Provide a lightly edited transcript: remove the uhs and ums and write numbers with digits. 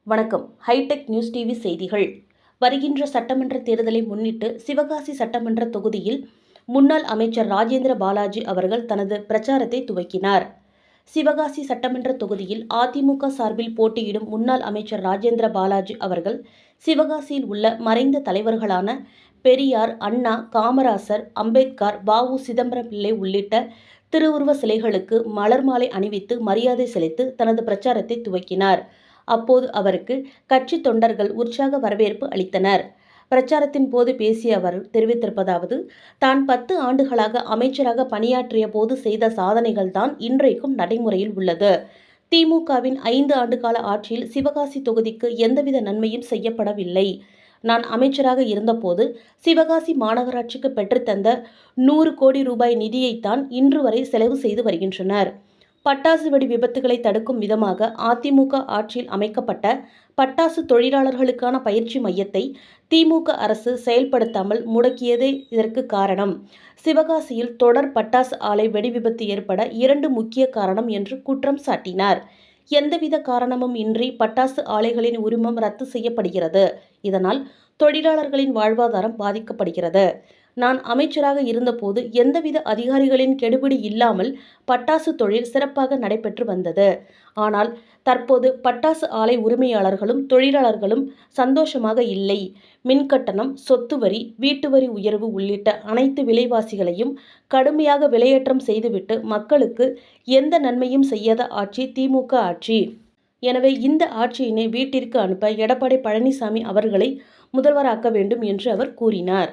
வணக்கம். Hitech news TV செய்திகள். வருகின்ற சட்டமன்ற தேர்தலை முன்னிட்டு சிவகாசி சட்டமன்ற தொகுதியில் முன்னாள் அமைச்சர் ராஜேந்திர பாலாஜி அவர்கள் தனது பிரச்சாரத்தை துவக்கினார். சிவகாசி சட்டமன்ற தொகுதியில் அதிமுக சார்பில் போட்டியிடும் முன்னாள் அமைச்சர் ராஜேந்திர பாலாஜி அவர்கள் சிவகாசியில் உள்ள மறைந்த தலைவர்களான பெரியார், அண்ணா, காமராசர், அம்பேத்கர், வ.உ. சிதம்பரம் பிள்ளை உள்ளிட்ட திருவுருவ சிலைகளுக்கு மலர் மாலை அணிவித்து மரியாதை செலுத்தி தனது பிரச்சாரத்தை துவக்கினார். அப்போது அவருக்கு கட்சி தொண்டர்கள் உற்சாக வரவேற்பு அளித்தனர். பிரச்சாரத்தின் போது பேசிய அவர் தெரிவித்திருப்பதாவது, தான் 10 ஆண்டுகளாக அமைச்சராக பணியாற்றிய போது செய்த சாதனைகள் தான் இன்றைக்கும் நடைமுறையில் உள்ளது. திமுகவின் 5 ஆண்டுகால ஆட்சியில் சிவகாசி தொகுதிக்கு எந்தவித நன்மையும் செய்யப்படவில்லை. நான் அமைச்சராக இருந்தபோது சிவகாசி மாநகராட்சிக்கு பெற்றுத்தந்த 100 கோடி ரூபாய் நிதியைத்தான் இன்று வரை செலவு செய்து வருகின்றனர். பட்டாசு வெடி விபத்துகளை தடுக்கும் விதமாக அதிமுக ஆட்சியில் அமைக்கப்பட்ட பட்டாசு தொழிலாளர்களுக்கான பயிற்சி மையத்தை திமுக அரசு செயல்படுத்தாமல் முடக்கியதே இதற்கு காரணம். சிவகாசியில் தொடர் பட்டாசு ஆலை வெடி விபத்து ஏற்பட 2 முக்கிய காரணம் என்று குற்றம் சாட்டினார். எந்தவித காரணமும் இன்றி பட்டாசு ஆலைகளின் உரிமம் ரத்து செய்யப்படுகிறது. இதனால் தொழிலாளர்களின் வாழ்வாதாரம் பாதிக்கப்படுகிறது. நான் அமைச்சராக இருந்தபோது எந்தவித அதிகாரிகளின் கெடுபிடி இல்லாமல் பட்டாசு தொழில் சிறப்பாக நடைபெற்று வந்தது. ஆனால் தற்போது பட்டாசு ஆலை உரிமையாளர்களும் தொழிலாளர்களும் சந்தோஷமாக இல்லை. மின்கட்டணம், சொத்து வரி, வீட்டு வரி உயர்வு உள்ளிட்ட அனைத்து விலைவாசிகளையும் கடுமையாக விலையேற்றம் செய்துவிட்டு மக்களுக்கு எந்த நன்மையும் செய்யாத ஆட்சி திமுக ஆட்சி. எனவே இந்த ஆட்சியினை வீட்டிற்கு அனுப்ப எடப்பாடி பழனிசாமி அவர்களை முதல்வராக்க வேண்டும் என்று அவர் கூறினார்.